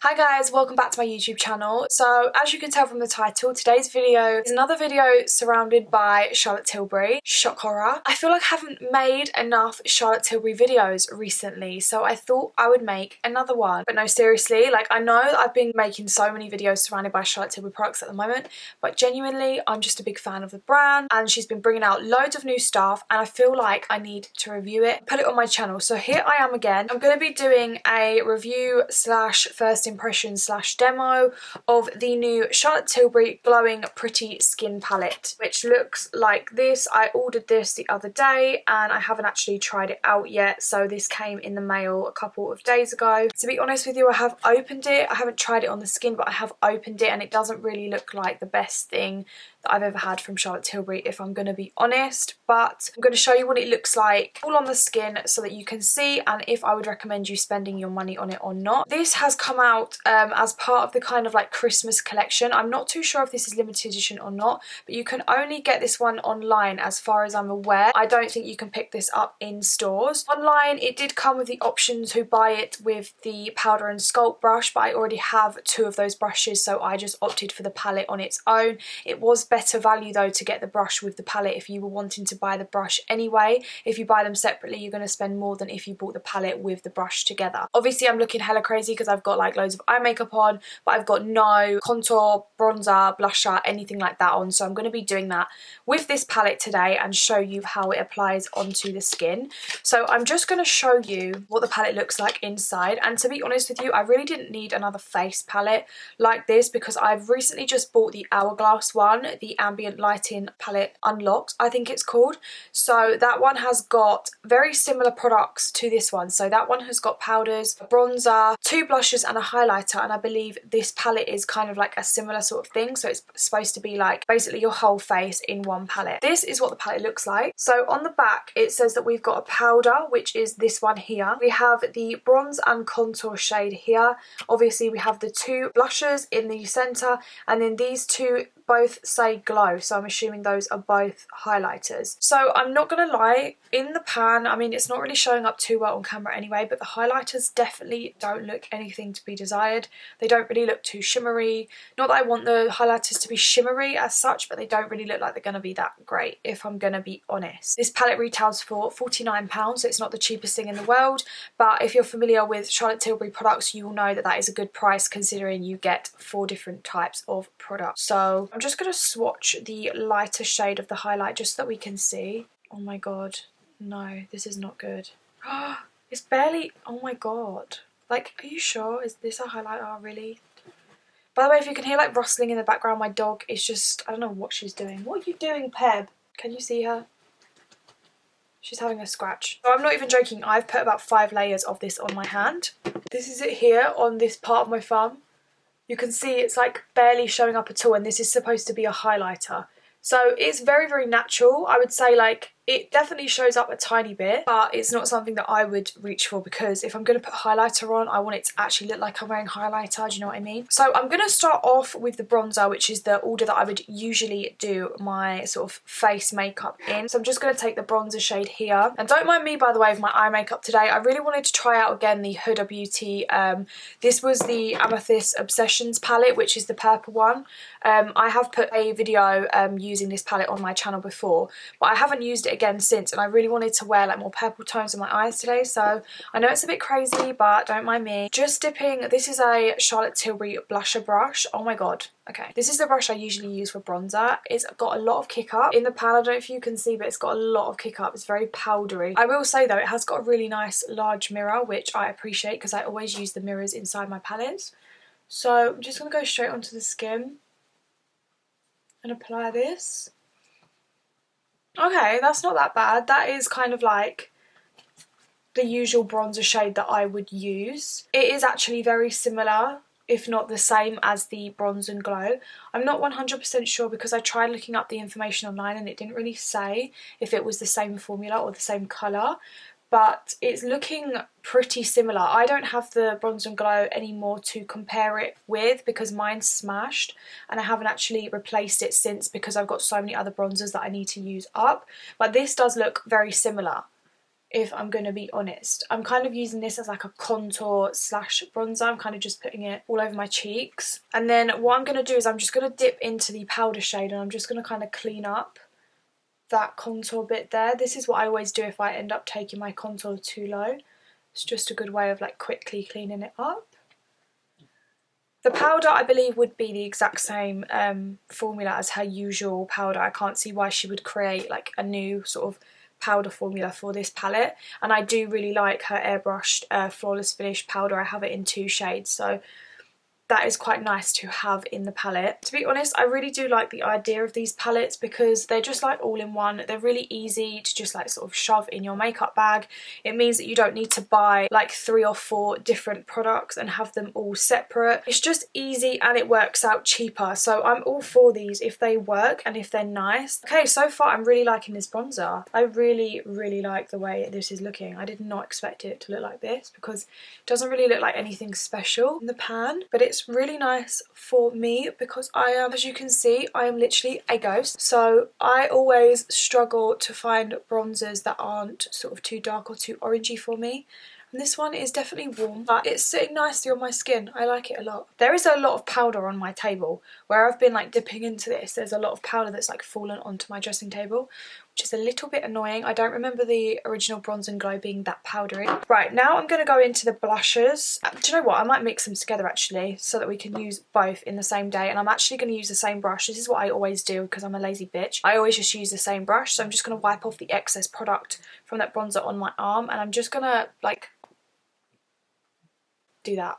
Hi guys, welcome back to my YouTube channel. So as you can tell from the title, today's video is another video surrounded by Charlotte Tilbury. Shock horror. I feel like I haven't made enough Charlotte Tilbury videos recently, so I thought I would make another one. But no, seriously, like I know that I've been making so many videos surrounded by Charlotte Tilbury products at the moment, but genuinely I'm just a big fan of the brand and she's been bringing out loads of new stuff and I feel like I need to review it, put it on my channel. So here I am again. I'm going to be doing a review slash first impression slash demo of the new Charlotte Tilbury Glowing Pretty Skin Palette, which looks like this. I ordered this the other day and I haven't actually tried it out yet, so this came in the mail a couple of days ago. To be honest with you, I have opened it. I haven't tried it on the skin, but I have opened it and it doesn't really look like the best thing that I've ever had from Charlotte Tilbury, if I'm going to be honest, but I'm going to show you what it looks like all on the skin so that you can see and if I would recommend you spending your money on it or not. This has come out as part of the kind of like Christmas collection. I'm not too sure if this is limited edition or not, but you can only get this one online as far as I'm aware. I don't think you can pick this up in stores. Online it did come with the option to buy it with the powder and sculpt brush, but I already have two of those brushes, so I just opted for the palette on its own. It was better value though to get the brush with the palette if you were wanting to buy the brush anyway. If you buy them separately you're going to spend more than if you bought the palette with the brush together. Obviously I'm looking hella crazy because I've got like loads of eye makeup on, but I've got no contour, bronzer, blusher, anything like that on, so I'm going to be doing that with this palette today and show you how it applies onto the skin. So I'm just going to show you what the palette looks like inside, and to be honest with you I really didn't need another face palette like this because I've recently just bought the Hourglass one, the Ambient Lighting Palette Unlocked I think it's called. So that one has got very similar products to this one. So that one has got powders, a bronzer, two blushes and a highlighter, and I believe this palette is kind of like a similar sort of thing, so it's supposed to be like basically your whole face in one palette. This is what the palette looks like. So on the back it says that we've got a powder, which is this one here. We have the bronze and contour shade here. Obviously we have the two blushes in the centre, and then these two both say glow, so I'm assuming those are both highlighters. So I'm not gonna lie, in the pan, I mean it's not really showing up too well on camera anyway, but the highlighters definitely don't look anything to be desired. They don't really look too shimmery. Not that I want the highlighters to be shimmery as such, but they don't really look like they're gonna be that great, if I'm gonna be honest. This palette retails for £49, so it's not the cheapest thing in the world, but if you're familiar with Charlotte Tilbury products you will know that that is a good price considering you get 4 different types of products. So I'm just going to swatch the lighter shade of the highlight just so that we can see. Oh my god, no, this is not good. It's barely, oh my god. Like, are you sure? Is this a highlighter, really? By the way, if you can hear like rustling in the background, my dog is just, I don't know what she's doing. What are you doing, Peb? Can you see her? She's having a scratch. So I'm not even joking, I've put about 5 layers of this on my hand. This is it here on this part of my thumb. You can see it's like barely showing up at all, and this is supposed to be a highlighter. So it's very, very natural. I would say like it definitely shows up a tiny bit, but it's not something that I would reach for because if I'm going to put highlighter on, I want it to actually look like I'm wearing highlighter, do you know what I mean? So I'm going to start off with the bronzer, which is the order that I would usually do my sort of face makeup in. So I'm just going to take the bronzer shade here. And don't mind me, by the way, with my eye makeup today. I really wanted to try out again the Huda Beauty. This was the Amethyst Obsessions palette, which is the purple one. I have put a video using this palette on my channel before, but I haven't used it again since, and I really wanted to wear like more purple tones in my eyes today, so I know it's a bit crazy, but don't mind me. Just dipping, this is a Charlotte Tilbury blusher brush. Oh my god. Okay, this is the brush I usually use for bronzer. It's got a lot of kick up. In the pan, I don't know if you can see, but it's got a lot of kick up. It's very powdery. I will say though, it has got a really nice large mirror, which I appreciate because I always use the mirrors inside my palettes. So I'm just going to go straight onto the skin and apply this. Okay, that's not that bad. That is kind of like the usual bronzer shade that I would use. It is actually very similar, if not the same, as the Bronze and Glow. I'm not 100% sure because I tried looking up the information online and it didn't really say if it was the same formula or the same colour, but it's looking pretty similar. I don't have the Bronze and Glow anymore to compare it with because mine's smashed and I haven't actually replaced it since because I've got so many other bronzers that I need to use up, but this does look very similar. if I'm going to be honest. I'm kind of using this as like a contour slash bronzer. I'm kind of just putting it all over my cheeks. And then what I'm going to do is I'm just going to dip into the powder shade and I'm just going to kind of clean up that contour bit there. This is what I always do if I end up taking my contour too low. It's just a good way of like quickly cleaning it up. The powder I believe would be the exact same formula as her usual powder. I can't see why she would create like a new sort of powder formula for this palette, and I do really like her airbrushed flawless finish powder. I have it in 2 shades, so that is quite nice to have in the palette. To be honest, I really do like the idea of these palettes because they're just like all in one. They're really easy to just like sort of shove in your makeup bag. It means that you don't need to buy like 3 or 4 different products and have them all separate. It's just easy and it works out cheaper. So I'm all for these if they work and if they're nice. Okay, so far I'm really liking this bronzer. I really, really like the way this is looking. I did not expect it to look like this because it doesn't really look like anything special in the pan, but it's really nice for me because I am, as you can see, I am literally a ghost. So I always struggle to find bronzers that aren't sort of too dark or too orangey for me. And this one is definitely warm, but it's sitting nicely on my skin. I like it a lot. There is a lot of powder on my table. Where I've been like dipping into this, there's a lot of powder that's like fallen onto my dressing table, which is a little bit annoying. I don't remember the original Bronze and Glow being that powdery. Right, now I'm going to go into the blushes. Do you know what? I might mix them together actually so that we can use both in the same day. And I'm actually going to use the same brush. This is what I always do because I'm a lazy bitch. I always just use the same brush. So I'm just going to wipe off the excess product from that bronzer on my arm. And I'm just going to like do that.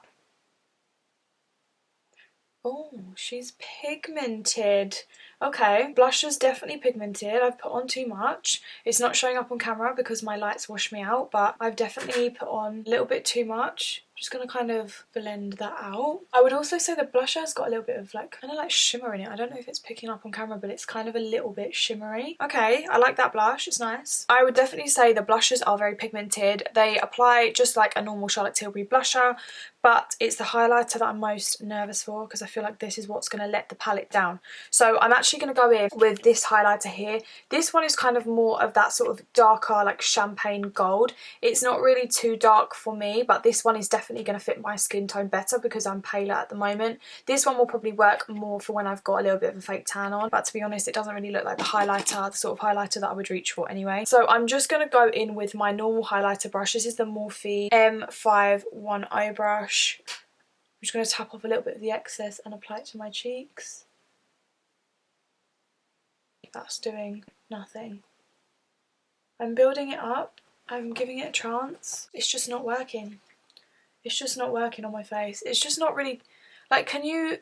Oh, she's pigmented. Okay, blusher's definitely pigmented. I've put on too much. It's not showing up on camera because my lights wash me out, but I've definitely put on a little bit too much. Just gonna kind of blend that out. I would also say the blusher has got a little bit of like, kind of like shimmer in it. I don't know if it's picking up on camera, but it's kind of a little bit shimmery. Okay, I like that blush, it's nice. I would definitely say the blushes are very pigmented. They apply just like a normal Charlotte Tilbury blusher, but it's the highlighter that I'm most nervous for because I feel like this is what's going to let the palette down. So I'm actually going to go in with this highlighter here. This one is kind of more of that sort of darker like champagne gold. It's not really too dark for me, but this one is definitely going to fit my skin tone better because I'm paler at the moment. This one will probably work more for when I've got a little bit of a fake tan on, but to be honest it doesn't really look like the highlighter, the sort of highlighter that I would reach for anyway. So I'm just going to go in with my normal highlighter brush. This is the Morphe M510 brush. I'm just going to tap off a little bit of the excess and apply it to my cheeks. That's doing nothing. I'm building it up. I'm giving it a chance. It's just not working. It's just not working on my face. It's just not really... Like, can you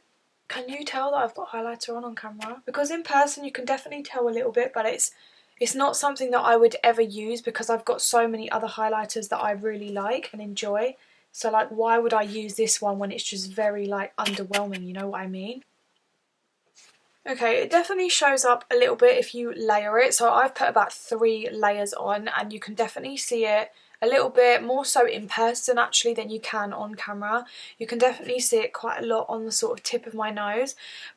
tell that I've got highlighter on camera? Because in person you can definitely tell a little bit, but it's not something that I would ever use because I've got so many other highlighters that I really like and enjoy. So like, why would I use this one when it's just very like underwhelming, you know what I mean? Okay, it definitely shows up a little bit if you layer it. So I've put about 3 layers on and you can definitely see it a little bit more so in person actually than you can on camera. You can definitely see it quite a lot on the sort of tip of my nose,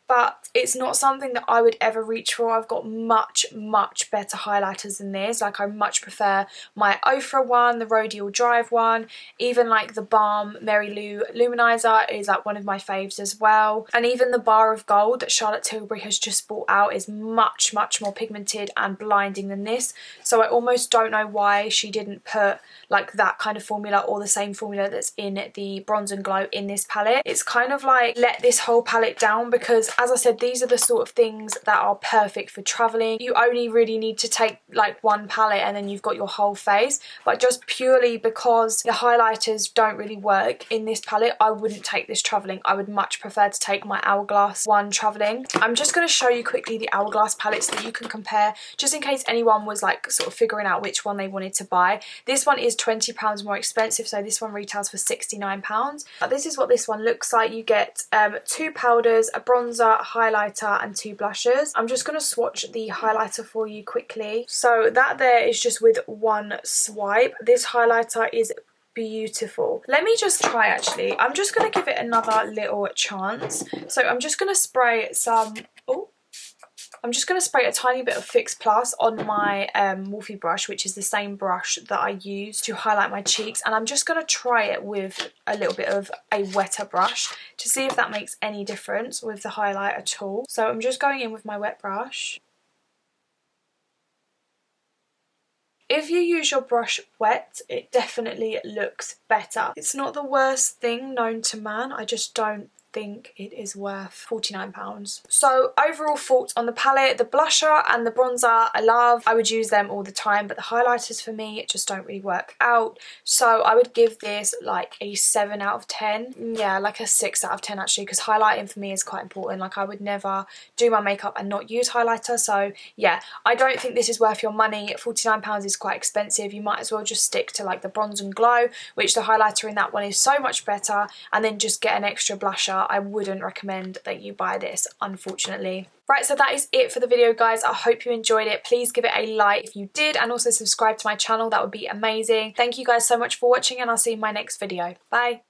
but it's not something that I would ever reach for. I've got much, much better highlighters than this. Like, I much prefer my Ofra one, the Rodial Drive one, even like the Balm Mary Lou Luminizer is like one of my faves as well. And even the Bar of Gold that Charlotte Tilbury has just brought out is much, much more pigmented and blinding than this. So I almost don't know why she didn't put like that kind of formula or the same formula that's in the Bronze and Glow in this palette. It's kind of like let this whole palette down because, as I said, these are the sort of things that are perfect for travelling. You only really need to take like one palette and then you've got your whole face. But just purely because the highlighters don't really work in this palette, I wouldn't take this travelling. I would much prefer to take my Hourglass one travelling. I'm just going to show you quickly the Hourglass palette so that you can compare, just in case anyone was like sort of figuring out which one they wanted to buy. This one is £20 more expensive, so this one retails for £69. But this is what this one looks like. You get 2 powders, a bronzer, a highlighter and 2 blushes. I'm just going to swatch the highlighter for you quickly. So that there is just with one swipe. This highlighter is beautiful. Let me just try actually. I'm just going to give it another little chance. So I'm just going to spray some... Oh, I'm just going to spray a tiny bit of Fix Plus on my Morphe brush, which is the same brush that I use to highlight my cheeks, and I'm just going to try it with a little bit of a wetter brush to see if that makes any difference with the highlight at all. So I'm just going in with my wet brush. If you use your brush wet, it definitely looks better. It's not the worst thing known to man, I just don't think it is worth £49. So overall thoughts on the palette: the blusher and the bronzer I love, I would use them all the time, but the highlighters for me just don't really work out. So I would give this like a 7 out of 10. Yeah, like a 6 out of 10 actually, because highlighting for me is quite important. Like I would never do my makeup and not use highlighter. So yeah, I don't think this is worth your money. £49 is quite expensive. You might as well just stick to like the Bronze and Glow, which the highlighter in that one is so much better, and then just get an extra blusher. I wouldn't recommend that you buy this, unfortunately. Right, so that is it for the video, guys. I hope you enjoyed it. Please give it a like if you did, and also subscribe to my channel. That would be amazing. Thank you guys so much for watching, and I'll see you in my next video. Bye.